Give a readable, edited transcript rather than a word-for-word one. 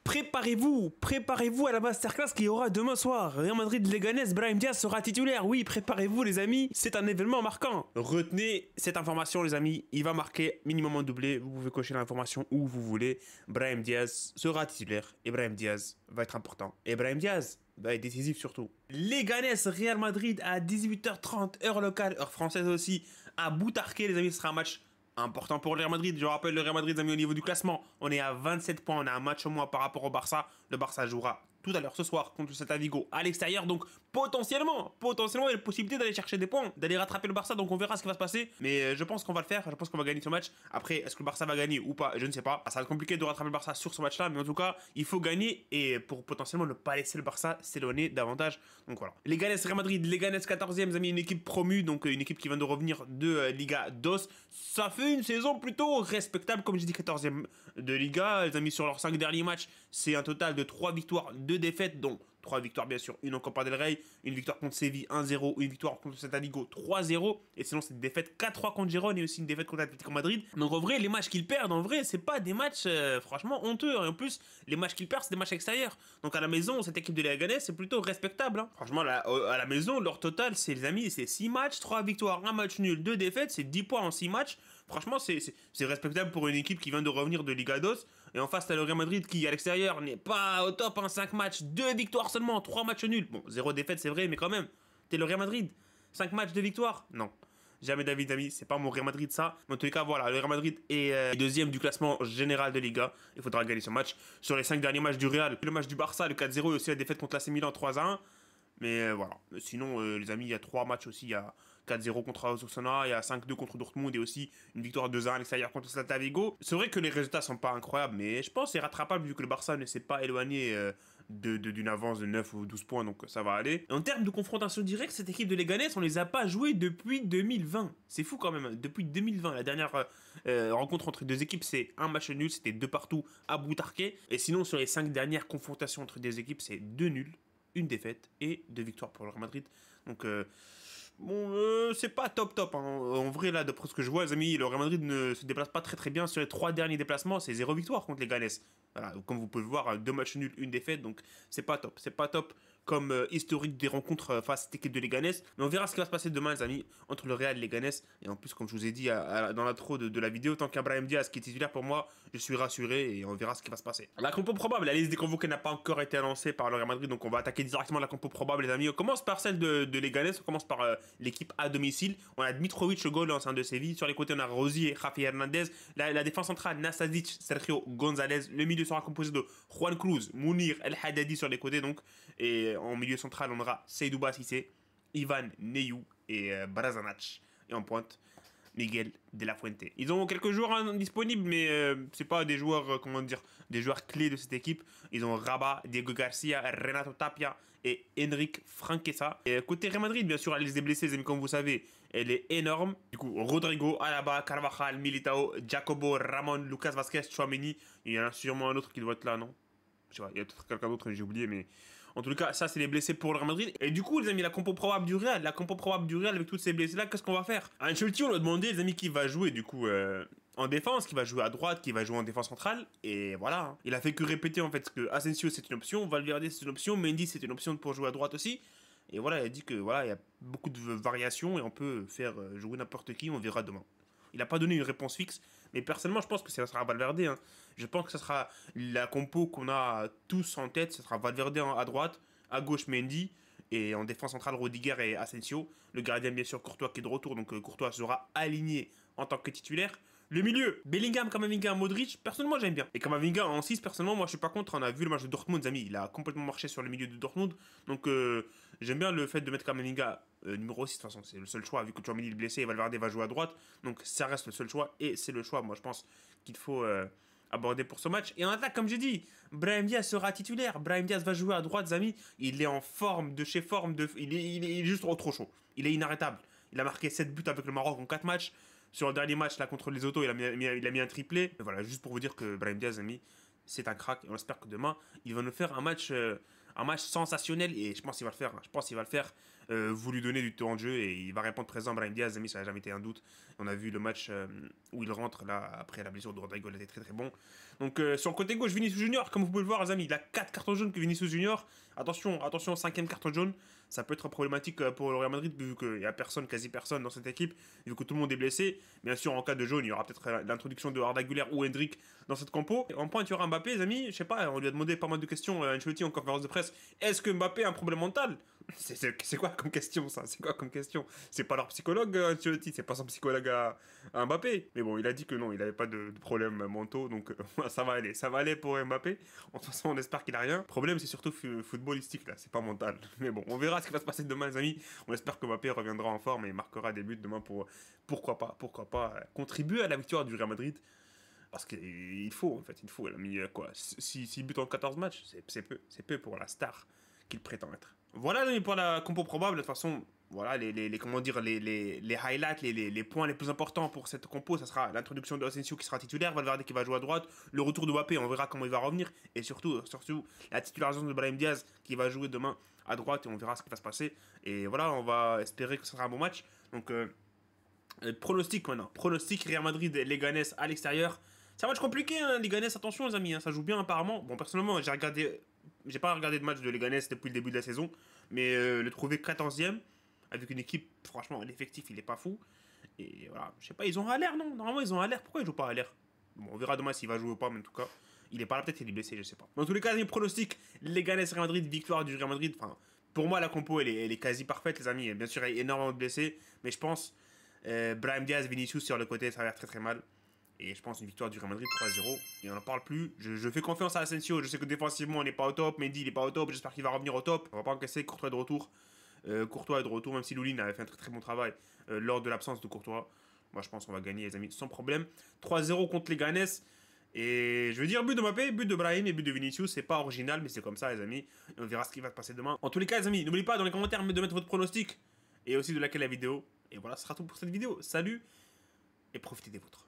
Préparez-vous à la masterclass qu'il y aura demain soir. Real Madrid Leganés, Brahim Diaz sera titulaire. Oui, préparez-vous les amis, c'est un événement marquant. Retenez cette information les amis, il va marquer minimum un doublé. Vous pouvez cocher l'information où vous voulez. Brahim Diaz sera titulaire et Brahim Diaz va être important. Et Brahim Diaz va être décisif surtout. Leganés, Real Madrid à 18h30, heure locale, heure française aussi, à Boutarque les amis, ce sera un match important pour le Real Madrid. Je rappelle le Real Madrid, les amis, au niveau du classement, on est à 27 points, on a un match au moins par rapport au Barça. Le Barça jouera tout à l'heure ce soir contre le Celta Vigo à l'extérieur, donc potentiellement, il y a la possibilité d'aller chercher des points, d'aller rattraper le Barça, donc on verra ce qui va se passer. Mais je pense qu'on va le faire, je pense qu'on va gagner ce match. Après, est-ce que le Barça va gagner ou pas? Je ne sais pas. Ça va être compliqué de rattraper le Barça sur ce match-là, mais en tout cas, il faut gagner et pour potentiellement ne pas laisser le Barça s'éloigner davantage. Donc voilà. Leganés, Real Madrid, Leganés 14e, les amis, une équipe promue, donc une équipe qui vient de revenir de Liga DOS. Ça fait une saison plutôt respectable, comme j'ai dit, 14e de Liga. Les amis, sur leurs 5 derniers matchs, c'est un total de 3 victoires, 2 défaites, dont 3 victoires bien sûr, une en Copa del Rey, une victoire contre Séville 1-0, une victoire contre Celta Vigo 3-0, et sinon c'est une défaite 4-3 contre Gérone et aussi une défaite contre Atlético Madrid. Donc en vrai, les matchs qu'ils perdent, en vrai, c'est pas des matchs franchement honteux, et en plus, les matchs qu'ils perdent, c'est des matchs extérieurs. Donc à la maison, cette équipe de Leganés, c'est plutôt respectable. Hein. Franchement, à la maison, leur total, c'est les amis, c'est 6 matchs, 3 victoires, 1 match nul, 2 défaites, c'est 10 points en 6 matchs. Franchement, c'est respectable pour une équipe qui vient de revenir de Liga DOS. Et en face, t'as le Real Madrid qui, à l'extérieur, n'est pas au top. Hein, 5 matchs, 2 victoires seulement, 3 matchs nuls. Bon, 0 défaite, c'est vrai, mais quand même. T'es le Real Madrid. 5 matchs, 2 victoires. Non. Jamais David, amis. C'est pas mon Real Madrid, ça. Mais en tous les cas, voilà. Le Real Madrid est deuxième du classement général de Liga. Il faudra gagner ce match. Sur les 5 derniers matchs du Real, le match du Barça, le 4-0 et aussi la défaite contre l'AC Milan 3-1. Mais voilà. Sinon, les amis, il y a 3 matchs aussi. Il y a 4-0 contre Osasuna, il y a 5-2 contre Dortmund et aussi une victoire 2-1 à l'extérieur contre Celta Vigo. C'est vrai que les résultats sont pas incroyables, mais je pense que c'est rattrapable vu que le Barça ne s'est pas éloigné d'une avance de 9 ou 12 points, donc ça va aller. Et en termes de confrontation directe, cette équipe de Leganés, on les a pas joués depuis 2020. C'est fou quand même, depuis 2020. La dernière rencontre entre deux équipes, c'est un match nul, c'était 2 partout à Boutarque. Et sinon, sur les 5 dernières confrontations entre des équipes, c'est 2 nuls, une défaite et 2 victoires pour le Real Madrid. Donc bon, c'est pas top hein. En vrai là, d'après ce que je vois les amis, le Real Madrid ne se déplace pas très bien sur les 3 derniers déplacements, c'est 0 victoire contre les Leganés. Voilà, comme vous pouvez le voir, 2 matchs nuls, une défaite, donc c'est pas top comme historique des rencontres face à cette équipe de Leganés. Mais on verra ce qui va se passer demain les amis, entre le Real et Leganés. Et en plus, comme je vous ai dit dans l'intro de la vidéo, tant qu'Abraham Diaz qui est titulaire pour moi, je suis rassuré et on verra ce qui va se passer. La compo probable, la liste des convoqués n'a pas encore été annoncée par le Real Madrid, donc on va attaquer directement la compo probable les amis. On commence par celle de Leganés, on commence par l'équipe à domicile. On a Dmitrovic au goal, l'ancien de Séville. Sur les côtés, on a Rosier, Javi Hernandez. La défense centrale, Nastasic, Sergio González. Le milieu sera composé de Juan Cruz, Mounir, El Haddadi sur les côtés donc. Et en milieu central, on aura Seydou Cissé, Ivan Neyou et Brazanac. Et en pointe, Miguel de la Fuente. Ils ont quelques joueurs disponibles, mais c'est pas des joueurs, comment dire, des joueurs clés de cette équipe. Ils ont Rabat, Diego Garcia, Renato Tapia et Enrique Franquesa. Et côté Real Madrid, bien sûr, la liste des blessés, les amis, comme vous savez, elle est énorme. Du coup, Rodrigo, Alaba, Carvajal, Militao, Jacobo, Ramon, Lucas Vazquez, Tchouaméni. Il y en a sûrement un autre qui doit être là, non? Je sais pas, il y a peut-être quelqu'un d'autre, j'ai oublié, mais en tout cas, ça, c'est les blessés pour le Real Madrid. Et du coup, les amis, la compo probable du Real avec tous ces blessés-là, qu'est-ce qu'on va faire? À Ancelotti, on lui a demandé, les amis, qui va jouer, du coup, en défense, qui va jouer à droite, qui va jouer en défense centrale. Et voilà. Hein. Il a fait que répéter, en fait, que Asensio, c'est une option, Valverde, c'est une option, Mendy, c'est une option pour jouer à droite aussi. Et voilà, il a dit que, voilà, il y a beaucoup de variations et on peut faire jouer n'importe qui, on verra demain. Il n'a pas donné une réponse fixe, mais personnellement, je pense que ça sera Valverde. Hein. Je pense que ça sera la compo qu'on a tous en tête. Ça sera Valverde à droite, à gauche Mendy, et en défense centrale Rudiger et Asensio. Le gardien, bien sûr, Courtois qui est de retour, donc Courtois sera aligné en tant que titulaire. Le milieu, Bellingham, Camavinga, Modric, personnellement j'aime bien. Et Camavinga en 6, personnellement, moi je suis pas contre. On a vu le match de Dortmund, les amis, il a complètement marché sur le milieu de Dortmund. Donc j'aime bien le fait de mettre Camavinga numéro 6, de toute façon, c'est le seul choix, vu que Tchouaméni est blessé et Valverde va jouer à droite. Donc ça reste le seul choix et c'est le choix, moi je pense, qu'il faut aborder pour ce match. Et en attaque, comme j'ai dit, Brahim Diaz sera titulaire. Brahim Diaz va jouer à droite, les amis. Il est en forme de chez forme. Il est juste trop chaud. Il est inarrêtable. Il a marqué 7 buts avec le Maroc en 4 matchs. Sur le dernier match, là, contre les Autos, il a mis un triplé. Mais voilà, juste pour vous dire que Brahim Diaz, amis, c'est un crack. Et on espère que demain, il va nous faire un match sensationnel. Et je pense qu'il va le faire. Je pense qu'il va le faire. vous lui donnez du temps de jeu et il va répondre présent. Brahim Diaz, les amis, ça n'a jamais été un doute. On a vu le match où il rentre là après la blessure de Rodrigo, il était très très bon. Donc sur le côté gauche, Vinicius Junior, comme vous pouvez le voir, les amis, il a 4 cartons jaunes que Vinicius Junior. Attention, attention, 5e carton jaune, ça peut être problématique pour le Real Madrid vu qu'il n'y a personne, quasi personne dans cette équipe, vu que tout le monde est blessé. Bien sûr, en cas de jaune, il y aura peut-être l'introduction de Arda Güler ou Hendrik dans cette compo. En pointe, il y aura Mbappé, les amis. Je sais pas, on lui a demandé pas mal de questions à Ancelotti en conférence de presse. Est-ce que Mbappé a un problème mental? C'est quoi comme question ça? C'est quoi comme question? C'est pas leur psychologue, Ancelotti, c'est pas son psychologue à Mbappé. Mais bon, il a dit que non, il avait pas de problème mentaux, donc ça va aller pour Mbappé. De toute façon, on espère qu'il a rien. Le problème, c'est surtout footballistique là, c'est pas mental. Mais bon, on verra ce qui va se passer demain, les amis. On espère que Mbappé reviendra en forme et marquera des buts demain pour pourquoi pas contribuer à la victoire du Real Madrid. Parce qu'il faut, en fait, il faut. Il a mis quoi 6 buts en 14 matchs, c'est peu pour la star qu'il prétend être. Voilà pour la compo probable. De toute façon, voilà comment dire, les highlights, les points les plus importants pour cette compo. Ça sera l'introduction de Asensio qui sera titulaire, Valverde qui va jouer à droite, le retour de Mbappé, on verra comment il va revenir, et surtout la titularisation de Brahim Diaz qui va jouer demain à droite, et on verra ce qui va se passer. Et voilà, on va espérer que ce sera un bon match. Donc, pronostic maintenant. Pronostic Real Madrid, Leganés à l'extérieur. C'est un match compliqué, hein, Leganés, attention les amis, hein, ça joue bien apparemment. Bon, personnellement, j'ai pas regardé de match de Leganés depuis le début de la saison, mais le trouver 14e, avec une équipe, franchement, l'effectif, il est pas fou. Et voilà, je sais pas, ils ont à l'air, non? Normalement, ils ont à l'air, pourquoi ils jouent pas à l'air? Bon, on verra demain s'il va jouer ou pas, mais en tout cas, il est pas là, peut-être il est blessé, je sais pas. Mais en tous les cas, les pronostics, Leganés, Real Madrid, victoire du Real Madrid, enfin, pour moi, la compo, elle est quasi parfaite, les amis. Bien sûr, il y a énormément de blessés, mais je pense, Brahim Diaz, Vinicius sur le côté, ça va être très très mal. Et je pense une victoire du Real Madrid 3-0. Et on n'en parle plus. Je fais confiance à Asensio. Je sais que défensivement, on n'est pas au top. Mendy, il n'est pas au top. J'espère qu'il va revenir au top. On va pas encaisser. Courtois est de retour. Courtois est de retour, même si Loulin avait fait un très très bon travail lors de l'absence de Courtois. Moi, je pense qu'on va gagner, les amis, sans problème. 3-0 contre les Ganes. Et je veux dire, but de Mbappé, but de Brahim et but de Vinicius. C'est pas original, mais c'est comme ça, les amis. Et on verra ce qui va se passer demain. En tous les cas, les amis, n'oubliez pas dans les commentaires de mettre votre pronostic. Et aussi de liker la vidéo. Et voilà, ce sera tout pour cette vidéo. Salut et profitez des vôtres.